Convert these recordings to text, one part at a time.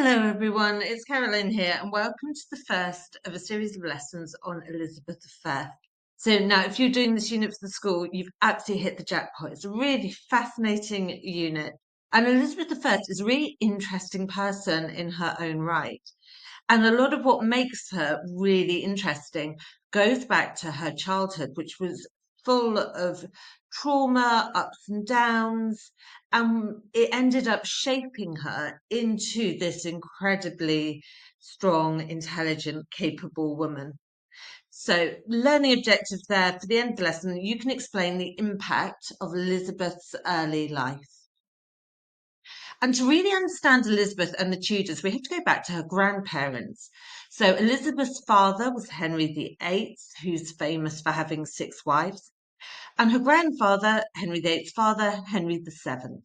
Hello, everyone. It's Caroline here, and welcome to the first of a series of lessons on Elizabeth I. So, now, if you're doing this unit for the school, you've absolutely hit the jackpot. It's a really fascinating unit. And Elizabeth I is a really interesting person in her own right. And a lot of what makes her really interesting goes back to her childhood, which was full of trauma, ups and downs, and it ended up shaping her into this incredibly strong, intelligent, capable woman. So, learning objectives there for the end of the lesson, you can explain the impact of Elizabeth's early life. And to really understand Elizabeth and the Tudors, we have to go back to her grandparents. So Elizabeth's father was Henry VIII, who's famous for having six wives, and her grandfather, Henry VIII's father, Henry VII.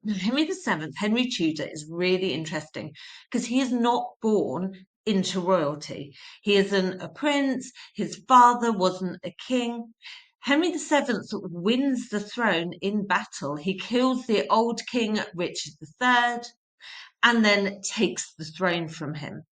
Now, Henry VII, Henry Tudor, is really interesting because he is not born into royalty. He isn't a prince, his father wasn't a king. Henry VII wins the throne in battle. He kills the old king, Richard III, and then takes the throne from him.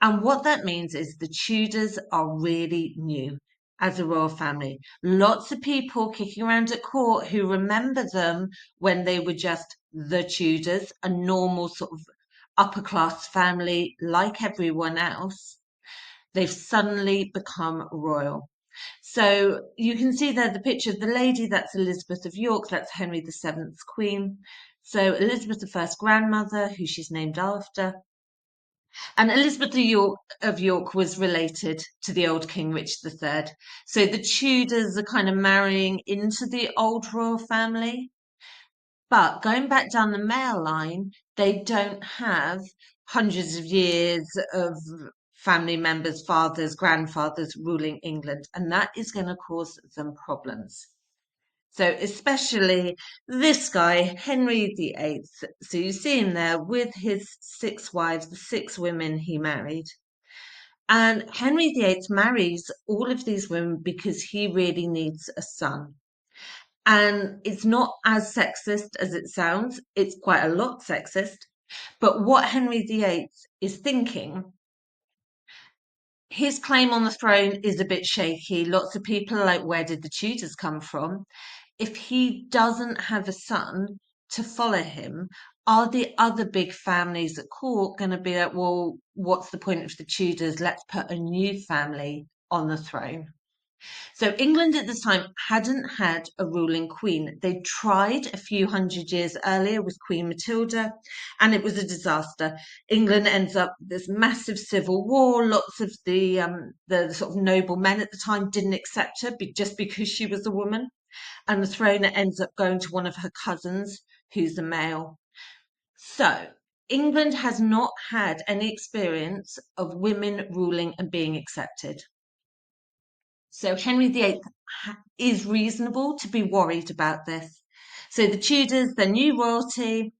And what that means is the Tudors are really new as a royal family. Lots of people kicking around at court who remember them when they were just the Tudors, a normal sort of upper class family like everyone else. They've suddenly become royal. So you can see there the picture of the lady, that's Elizabeth of York, that's Henry VII's queen. So Elizabeth I's grandmother, who she's named after, and Elizabeth of York was related to the old King Richard III. So the Tudors are kind of marrying into the old royal family. But going back down the male line, they don't have hundreds of years of family members, fathers, grandfathers ruling England. And that is going to cause them problems. So especially this guy, Henry VIII. So you see him there with his six wives, the six women he married. And Henry VIII marries all of these women because he really needs a son. And it's not as sexist as it sounds. It's quite a lot sexist. But what Henry VIII is thinking, his claim on the throne is a bit shaky. Lots of people are like, where did the Tudors come from? If he doesn't have a son to follow him, are the other big families at court going to be like, well, what's the point of the Tudors? Let's put a new family on the throne. So England at this time hadn't had a ruling queen. They tried a few hundred years earlier with Queen Matilda, and it was a disaster. England ends up with this massive civil war. Lots of the sort of noble men at the time didn't accept her just because she was a woman, and the throne ends up going to one of her cousins, who's a male. So England has not had any experience of women ruling and being accepted. So Henry VIII is reasonable to be worried about this. So the Tudors, the new royalty,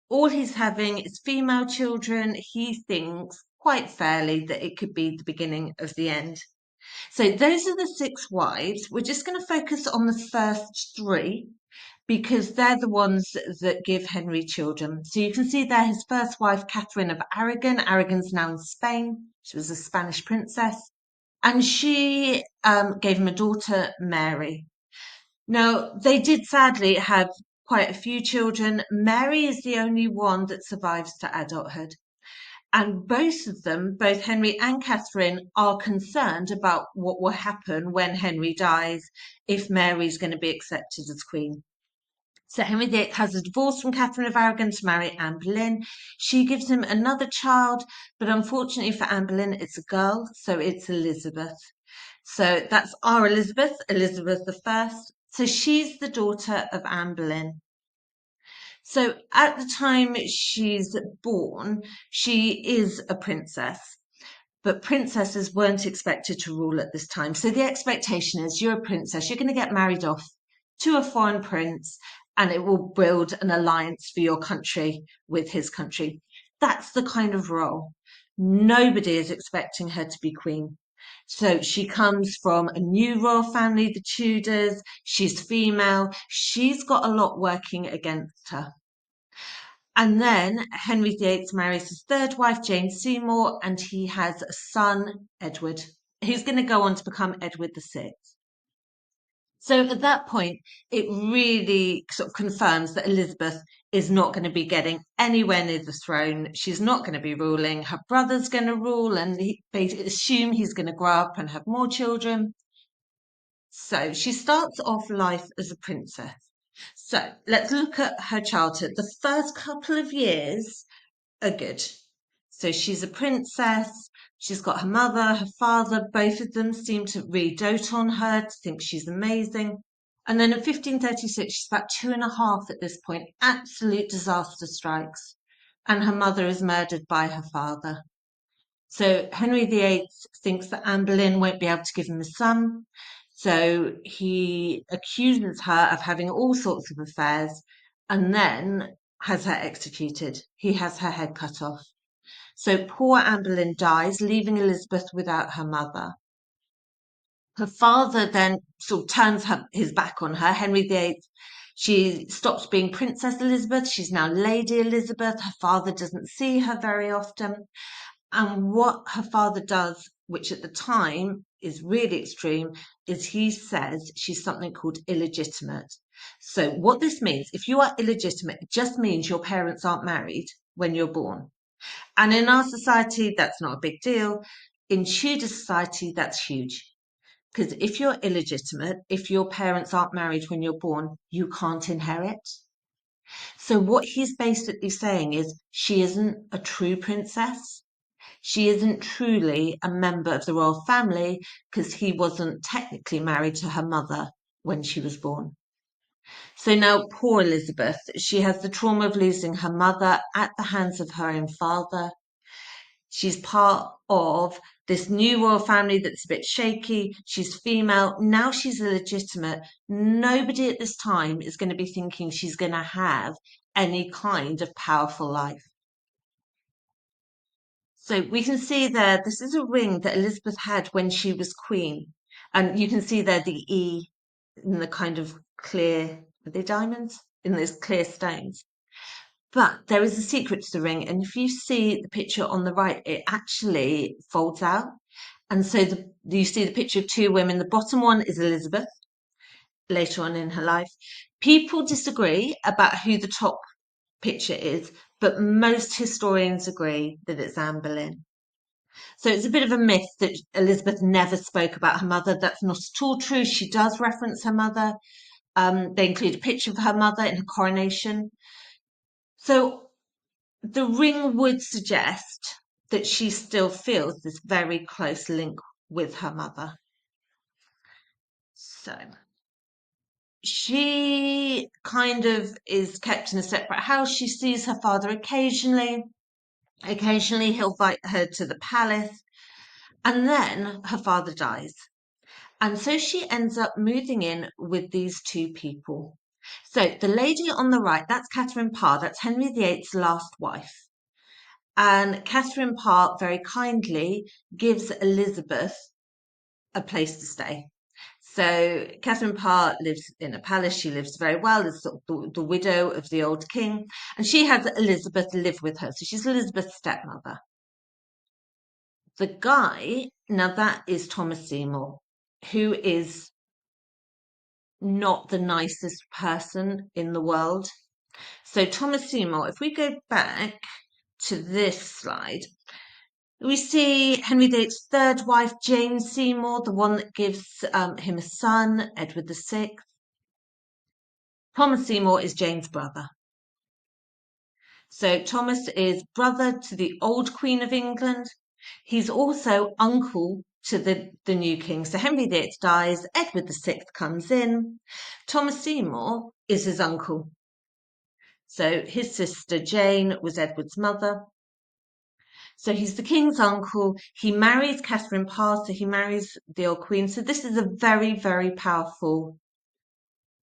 all he's having is female children. He thinks quite fairly that it could be the beginning of the end. So those are the six wives. We're just going to focus on the first three because they're the ones that give Henry children. So you can see there his first wife, Catherine of Aragon. Aragon's now in Spain. She was a Spanish princess. And she gave him a daughter, Mary. Now, they did sadly have quite a few children. Mary is the only one that survives to adulthood. And both of them, both Henry and Catherine, are concerned about what will happen when Henry dies if Mary's going to be accepted as queen. So Henry VIII has a divorce from Catherine of Aragon to marry Anne Boleyn. She gives him another child, but unfortunately for Anne Boleyn, it's a girl, so it's Elizabeth. So that's our Elizabeth, Elizabeth I. So she's the daughter of Anne Boleyn. So at the time she's born, she is a princess. But princesses weren't expected to rule at this time. So the expectation is you're a princess, you're going to get married off to a foreign prince, and it will build an alliance for your country with his country. That's the kind of role. Nobody is expecting her to be queen. So she comes from a new royal family, the Tudors. She's female. She's got a lot working against her. And then Henry VIII marries his third wife, Jane Seymour, and he has a son, Edward, who's going to go on to become Edward VI. So at that point, it really sort of confirms that Elizabeth is not going to be getting anywhere near the throne. She's not going to be ruling. Her brother's going to rule, and they assume he's going to grow up and have more children. So she starts off life as a princess. So let's look at her childhood. The first couple of years are good. So she's a princess. She's got her mother, her father. Both of them seem to really dote on her, to think she's amazing. And then in 1536, she's about 2.5 at this point. Absolute disaster strikes. And her mother is murdered by her father. So Henry VIII thinks that Anne Boleyn won't be able to give him a son. So he accuses her of having all sorts of affairs and then has her executed. He has her head cut off. So poor Anne Boleyn dies, leaving Elizabeth without her mother. Her father then sort of turns his back on her. Henry VIII, she stops being Princess Elizabeth. She's now Lady Elizabeth. Her father doesn't see her very often. And what her father does, which at the time is really extreme, is he says she's something called illegitimate. So what this means, if you are illegitimate, it just means your parents aren't married when you're born. And in our society, that's not a big deal. In Tudor society, that's huge. Because if you're illegitimate, if your parents aren't married when you're born, you can't inherit. So what he's basically saying is she isn't a true princess. She isn't truly a member of the royal family because he wasn't technically married to her mother when she was born. So now poor Elizabeth, she has the trauma of losing her mother at the hands of her own father. She's part of this new royal family that's a bit shaky. She's female. Now she's illegitimate. Nobody at this time is going to be thinking she's going to have any kind of powerful life. So we can see there, this is a ring that Elizabeth had when she was queen. And you can see there the E in the kind of clear, are they diamonds? In those clear stones. But there is a secret to the ring. And if you see the picture on the right, it actually folds out. And so you see the picture of two women. The bottom one is Elizabeth later on in her life. People disagree about who the top picture is, but most historians agree that it's Anne Boleyn. So it's a bit of a myth that Elizabeth never spoke about her mother. That's not at all true. She does reference her mother. They include a picture of her mother in her coronation. So the ring would suggest that she still feels this very close link with her mother. So she kind of is kept in a separate house. She sees her father occasionally. Occasionally, he'll invite her to the palace. And then her father dies. And so she ends up moving in with these two people. So the lady on the right, that's Catherine Parr, that's Henry VIII's last wife. And Catherine Parr very kindly gives Elizabeth a place to stay. So Catherine Parr lives in a palace. She lives very well as sort of the widow of the old king. And she has Elizabeth live with her. So she's Elizabeth's stepmother. The guy, now that is Thomas Seymour, who is not the nicest person in the world. So Thomas Seymour, if we go back to this slide, we see Henry VIII's third wife, Jane Seymour, the one that gives him a son, Edward VI. Thomas Seymour is Jane's brother. So Thomas is brother to the old Queen of England. He's also uncle to the new king. So Henry VIII dies, Edward VI comes in. Thomas Seymour is his uncle. So his sister Jane was Edward's mother. So he's the king's uncle. He marries Catherine Parr, so he marries the old queen. So this is a very, very powerful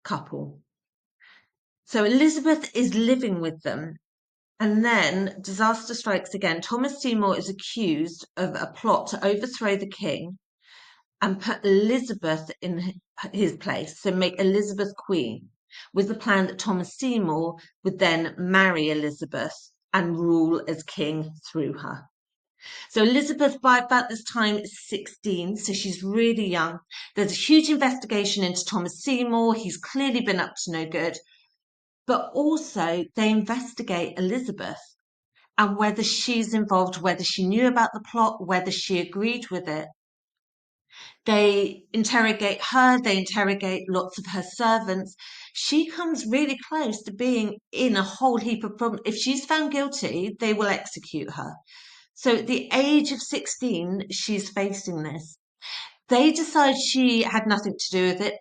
couple. So Elizabeth is living with them. And then disaster strikes again. Thomas Seymour is accused of a plot to overthrow the king and put Elizabeth in his place, so make Elizabeth queen. with the plan that Thomas Seymour would then marry Elizabeth and rule as king through her. So Elizabeth, by about this time, is 16, so she's really young. There's a huge investigation into Thomas Seymour. He's clearly been up to no good. But also, they investigate Elizabeth and whether she's involved, whether she knew about the plot, whether she agreed with it. They interrogate her, they interrogate lots of her servants. She comes really close to being in a whole heap of problems. If she's found guilty, they will execute her. So at the age of 16, she's facing this. They decide she had nothing to do with it,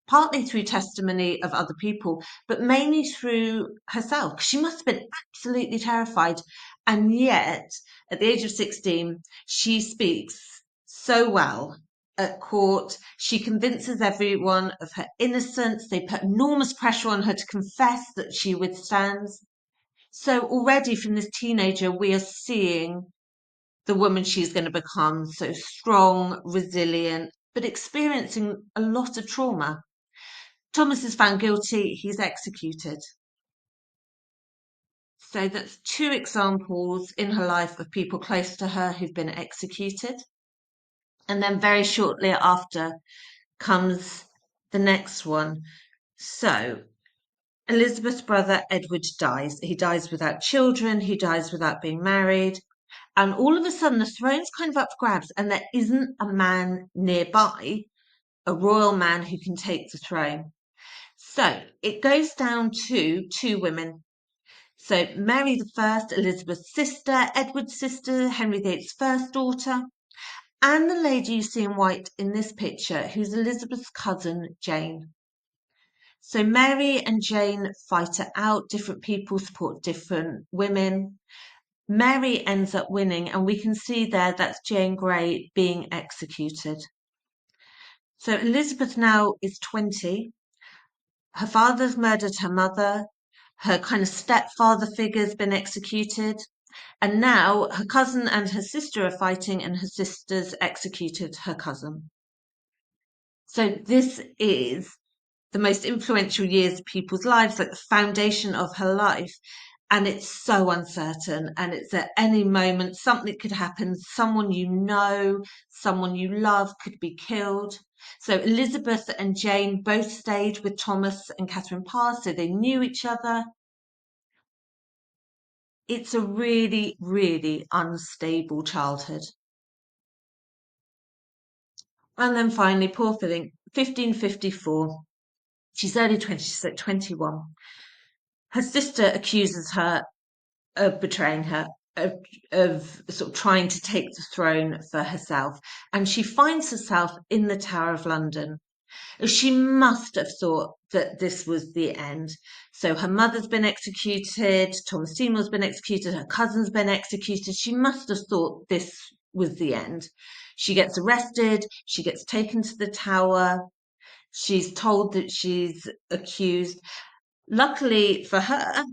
partly through testimony of other people, but mainly through herself. She must have been absolutely terrified. And yet, at the age of 16, she speaks so well at court. She convinces everyone of her innocence. They put enormous pressure on her to confess that she withstands. So already from this teenager, we are seeing the woman she's going to become, so strong, resilient, but experiencing a lot of trauma. Thomas is found guilty, he's executed. So that's two examples in her life of people close to her who've been executed. And then very shortly after comes the next one. So Elizabeth's brother Edward dies. He dies without children, he dies without being married. And all of a sudden, the throne's kind of up for grabs, and there isn't a man nearby, a royal man who can take the throne. So it goes down to two women. So Mary I, Elizabeth's sister, Edward's sister, Henry VIII's first daughter, and the lady you see in white in this picture, who's Elizabeth's cousin, Jane. So Mary and Jane fight it out. Different people support different women. Mary ends up winning, and we can see there that's Jane Grey being executed. So Elizabeth now is 20. Her father's murdered her mother. Her kind of stepfather figure's been executed. And now her cousin and her sister are fighting, and her sister's executed her cousin. So this is the most influential years of people's lives, like the foundation of her life. And it's so uncertain, and it's at any moment something could happen. Someone you know, someone you love could be killed. So Elizabeth and Jane both stayed with Thomas and Catherine Parr, so they knew each other. It's a really, really unstable childhood. And then finally, poor thing, 1554. She's early 20s, she's like 21. Her sister accuses her of betraying her, of sort of trying to take the throne for herself. And she finds herself in the Tower of London. She must have thought that this was the end. So her mother's been executed, Thomas Seymour's been executed, her cousin's been executed. She must have thought this was the end. She gets arrested, she gets taken to the tower, she's told that she's accused. Luckily for her,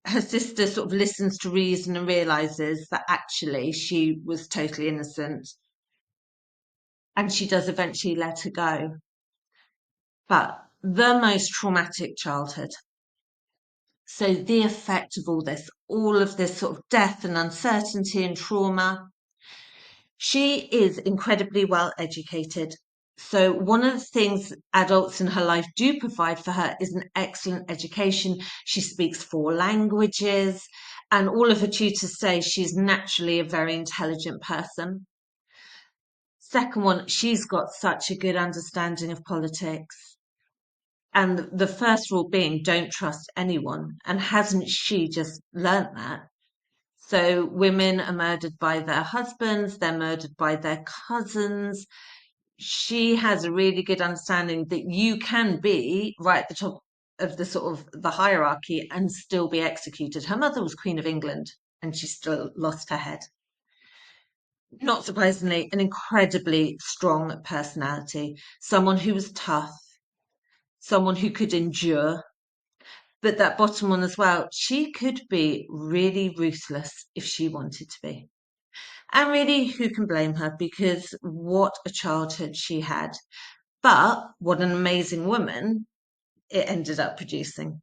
her sister sort of listens to reason and realizes that actually she was totally innocent, and she does eventually let her go. But the most traumatic childhood. So the effect of all of this sort of death and uncertainty and trauma. She is incredibly well educated. So one of the things adults in her life do provide for her is an excellent education. She speaks 4 languages, and all of her tutors say she's naturally a very intelligent person. Second one, she's got such a good understanding of politics. And the first rule being, don't trust anyone. And hasn't she just learnt that? So women are murdered by their husbands, they're murdered by their cousins. She has a really good understanding that you can be right at the top of the sort of the hierarchy and still be executed. Her mother was Queen of England, and she still lost her head. Not surprisingly, an incredibly strong personality, someone who was tough, someone who could endure. But that bottom one as well, she could be really ruthless if she wanted to be. And really, who can blame her? Because what a childhood she had. But what an amazing woman it ended up producing.